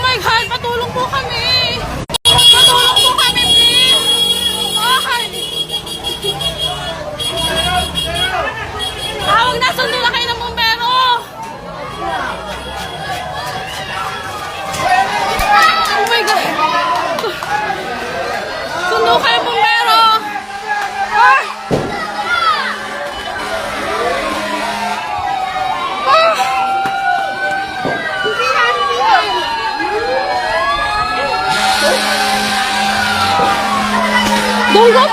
my God! Patulong po kami! Patulong po kami, please! Ay! Huwag na! Sundo na kayo ng bumbero! Oh my God! Sundo kayo bumbero! Ah! Don't go!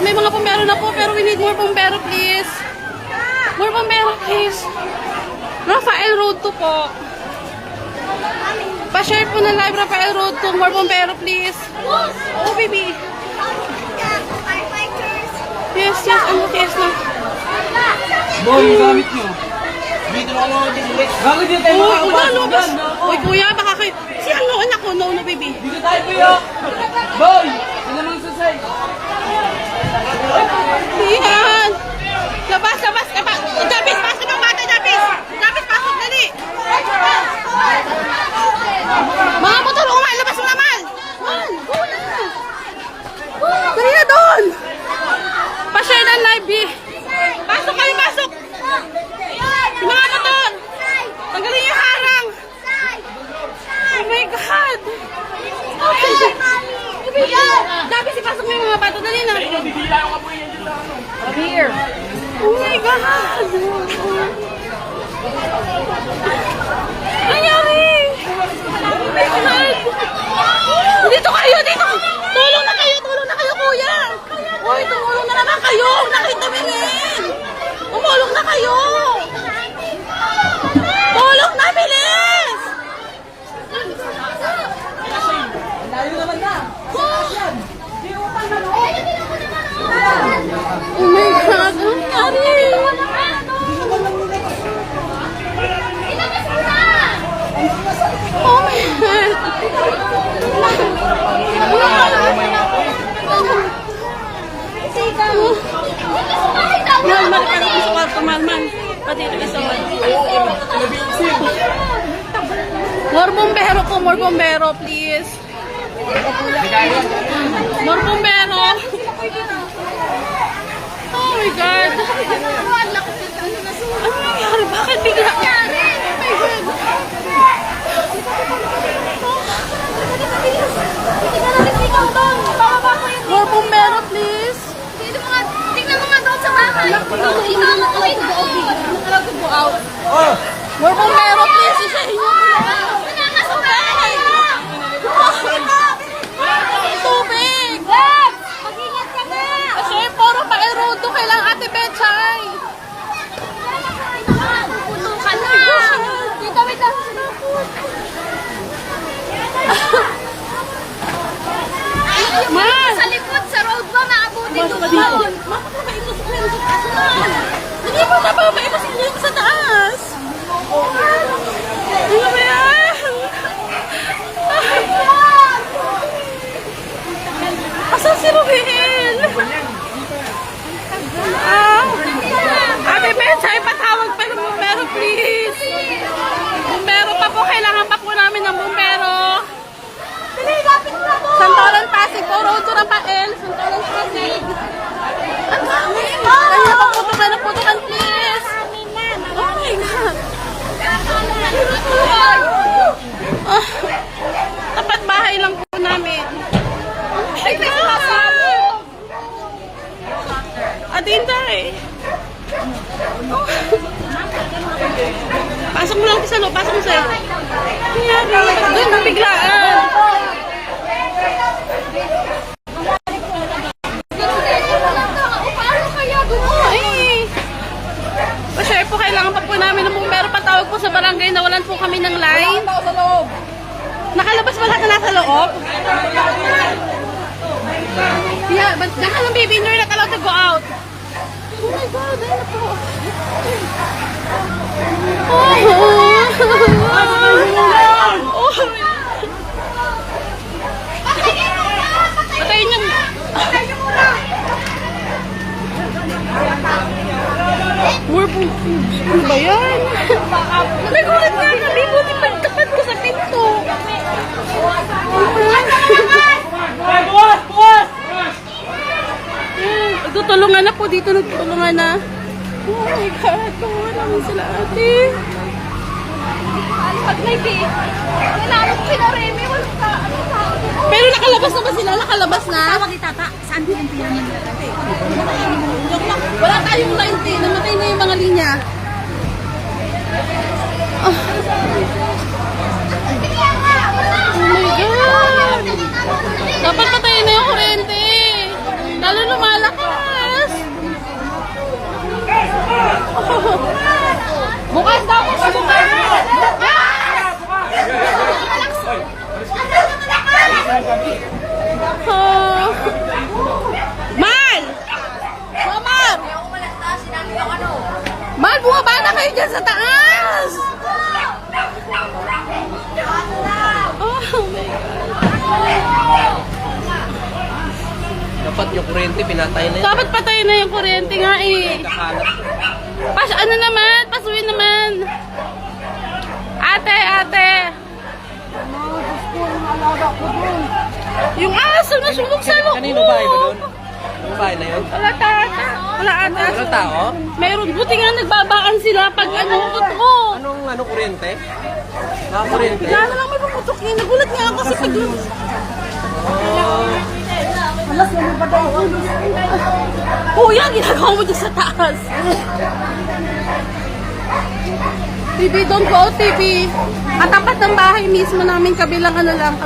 May mga pumbero na po, pero we need more pumbero, please. More pumbero, please. Rafael Road 2 po. Pa-share po ng live, Rafael Road 2. More pumbero, please. Oh, baby. Yes, yes. Ano, yes na. Boy, yung gamit nyo. Dito na ako din ulit. Bakit dito tayo makakapasok? Uy, kuya, baka kayo. Si ano, anak ko. No, no, baby. Dito tayo, kuya. Boy, sila mang susay. Yan! Labas, labas! Japis, pasok ng bata, Japis! Japis, pasok, dali! Mga motor, umay, labas mo naman! Man, go na! Dali na doon! Pa-share ng live, eh! Pasok kayo, pasok! Yung mga motor! Tanggalin yung harang! Oh my God! Okay! Lapis, ipasok mo yung mga bata. Dali na. Come here. Oh my God. Nangyari. Oh my God. Dito kayo, dito. Tulong na kayo, kuya. Uy, tumulong na naman kayo. Nakitumingin. Tumulong na kayo. Tulong na, bilis. Layo naman na. Oh my God! Ano nangyari? Oh my God! Malman, parang gusto ko ito, Malman. Pati ito isa. More bombero po, more bombero, please. More bombero. Oh my God. Ano nangyari? Bakit bigla? Oh my God. More bombero, please. Tingnan mo nga doon sa bahay. More bombero, please. Isa inyo. Tubig! Mag-ingat ka na! Kasi puro pa-erodo kailang Ate Betchay. Puputukan na! Dito, wait lang. Ay, yung Man! sa likod, sa road ba, maabutin doon. Mapapapaitos ko yan sa taas. Hindi mo napapaitos ko yan sa taas. Ano ba yan? Asan si Ruhil? Ate Betchay, patawag pa ng bumbero, please. Bumbero pa po, kailangan pa po namin ng bumbero. Santolan Pasig po, road to Rafael. Santolan Pasig. Ang dami. Kaya paputukan na putukan, please. Oh my God. Tapat bahay lang po namin. Oh my God. Adinday. Pasok mo lang sa loob. Pasok mo sa'yo. Doon, nabiglaan. Paano kaya doon? Ay! Pa-share po, kailangan pa po namin ng bumbero. Patawag po sa barangay, nawalan po kami ng line. Nakalabas ba lahat na nasa loob? Yeah, but naka ng baby, you're not allowed to go out. Oh my God, ano po? Oh, patayin niyo. Ano ba yan? Nagulat nga kami, buti pagtapat ko sa pinto. Tutulungan na po dito, nagtutulungan na. Oh my God, kawawa naman sila ate. Pag may big, kailangan ko pinaremi, wala ka, ano tao. Pero nakalabas na ba sila? Nakalabas na? Tawag ni Tata, saan din ang pinaremi? Joke lang. Wala tayong line din. Namatay na yung mga linya. Oh my God. Dapat patayin na yung kurente. Lalo lumalakas. Oh. Bukas dapat sa bukas. Oh. Mal! Mamar! Mal, bumaba na kayo dyan sa taas! Oh my God. Dapat yung kurente, pinatay na yan. Dapat patay na yung kuryente nga eh. Nakalat. Ano naman? Pasuin naman. Ate, ate. Yung aso na sulog sa loob. Kanino bahay ba doon? Yung bahay na yun? Wala tata. Wala ata. Walang tao? Meron. Buti nga nagbabaan sila pag ano, totoo. Anong kurente? Mga kurente? Bigla na lang may pumutok niya. Nagulat nga ako sa pag... Kuya, ginagawa mo dyan sa taas. TV, don't go, TV. Katapat ng bahay mismo namin, kabilang ano lang.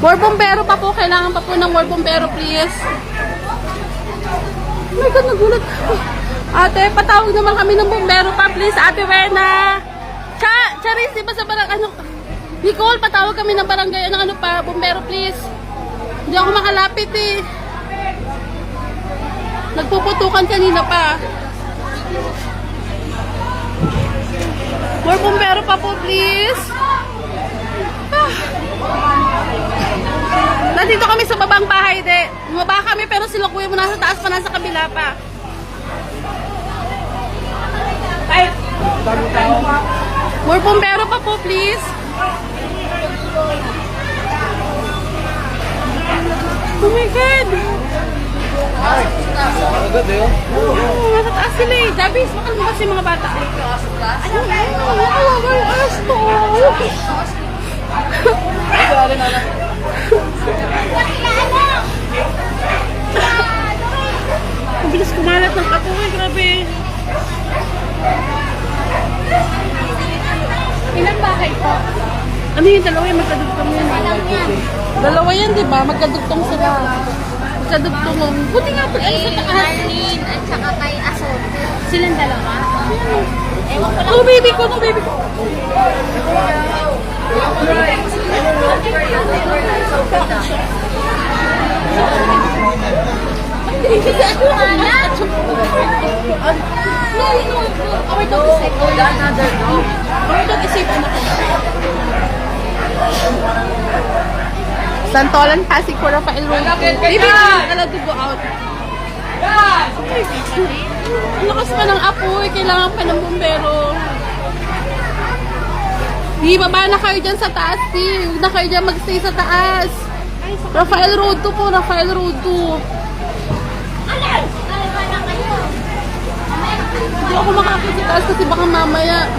More bombero pa po, kailangan pa po ng more bombero, please. Oh my God, nagulat ako. Ate, patawag naman kami ng bombero pa, please. Ate Wena. Charis, di ba sa barang, ano? Nicole, patawag kami ng barangay, ano pa, bombero, please. Hindi ako makalapit eh. Nagpuputukan kanina pa. More bombero pa po, please. Nandito kami sa babang bahay, de. Bumaba kami, pero sila kuya mo nasa taas pa, nasa kabila pa. More bombero pa po, please. Oh my God. Agad eh. Nasa taas sila eh. Dabis, makal mo kasi mga bata. Ano? Kawawa yung asto. Ang bilis kumalat ng kapoy. Grabe. Ilan bahay po? Ano yung dalawa yung magkadugtong yan? Dalawa yan, di ba? Magkadugtong sila. Magkadugtong. Buti nga po, ano sa taas? Arlene at saka kay Ason. Silang dalawa? Ewan ko lang. No baby ko, no baby ko. No, our dog is safe. Another dog. Our dog is safe. Santolan, Pasig, for Rafael Road. Baby, allowed to go out. Ang lakas pa ng apoy, kailangan pa ng bumbero. Di, baba na kayo dyan sa taas, di. Huwag na kayo dyan magstay sa taas. Rafael Road 2 po, Rafael Road 2. Hindi ako makakit sa taas kasi baka mamaya.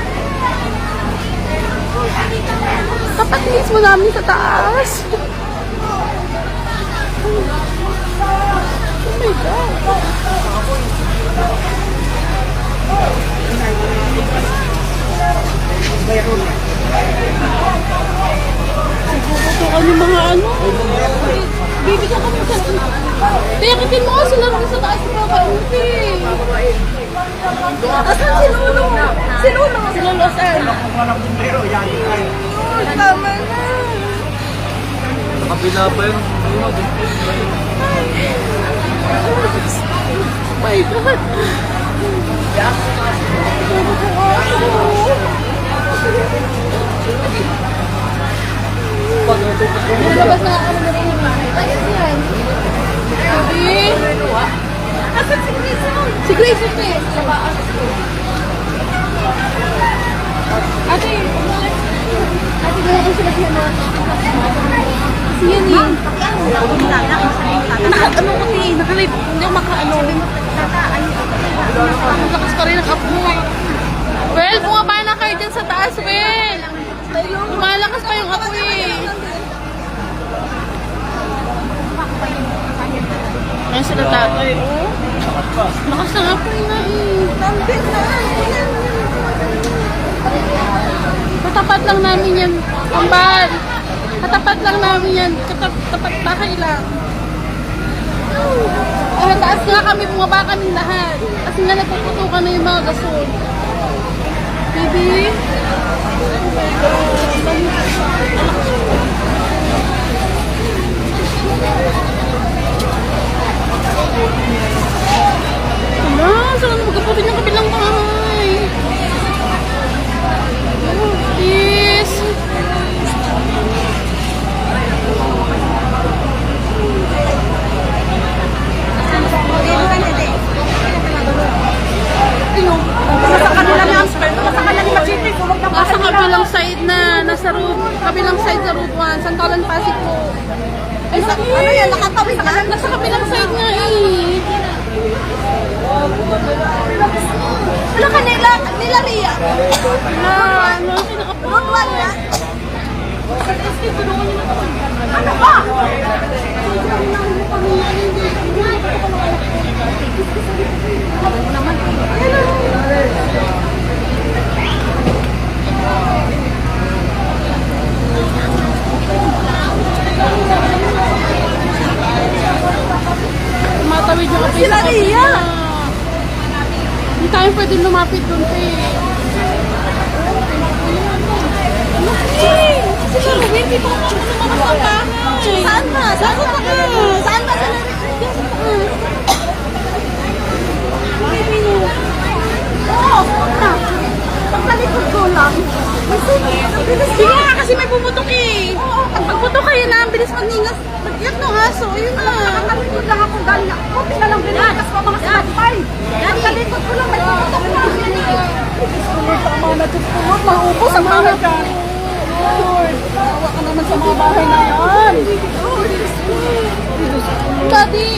Tapat mismo namin sa taas. Oh my God. Asan si Lolo? Si Lolo? Si Lolo, sir. Tama na. Kapila pa yun. My God. Nalabas na ako na rin. Ayun yan. Sabi. Asan si Grace? Si Grace, Grace. Ate. Ate, ganyan sila siya mo. Si yan eh. Ano ko eh. Nakalip. Hindi ako makaano. Lakas pa rin ang up mo. Well, bumaba na kayo dyan sa taas, Well. Lumalakas pa yung ako eh. Ayan sila tatay, oh. Lakas na nga po na eh. Nandun na. Katapat lang namin yan. Kambal. Katapat lang namin yan. Katapat bahay lang. Sa taas nga kami, bumaba kami lahat. Kasi nga nagpuputukan na yung mga gasol. Baby? Ala, saan na magkapatid ng kabilang bahay? Please. Nasa kabilang side na, kabilang side sa Route 1, Santolan, Pasig po. Ay, ano yan, nakatawid ka? Nasa kabilang side nga eh. Ano ka nila Ria? Ano, Route 1 na? Ano ba? Tumatawid yung kapis sa kapila. Hindi tayo pwede lumapit doon eh. Sila Ruben, di ba ako lumakas ang bahay? Saan ba? Saan ba? Saan ba sila? Oo, pagkalikod ko lang. Sige nga, kasi may pumutok eh. Ang pagputok kayo na, ang bilis magningas. Mag-iyak ng aso, yun na. Nakakalikod lang ako galing. Kunti na lang binagas pa mga sabatay. Pagkalikod ko lang, may pumutok na. Tama na ito po. Maubos ang bahay ka. Lord, tawa ka naman sa mga bahay na yan. Daddy.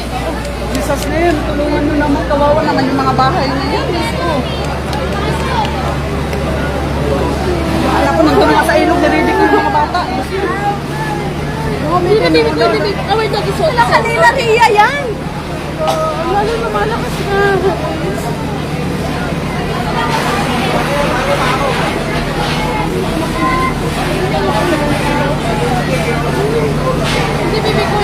Jesus name, tulungan mo naman. Kawawa naman yung mga bahay na yan. Kaya ko nandun nga sa ilog, narinig ko yung mga bata. Bibig. Away na gusto. Wala kanila, Ria yan. Lalo na malakas na. Hindi bibig ko.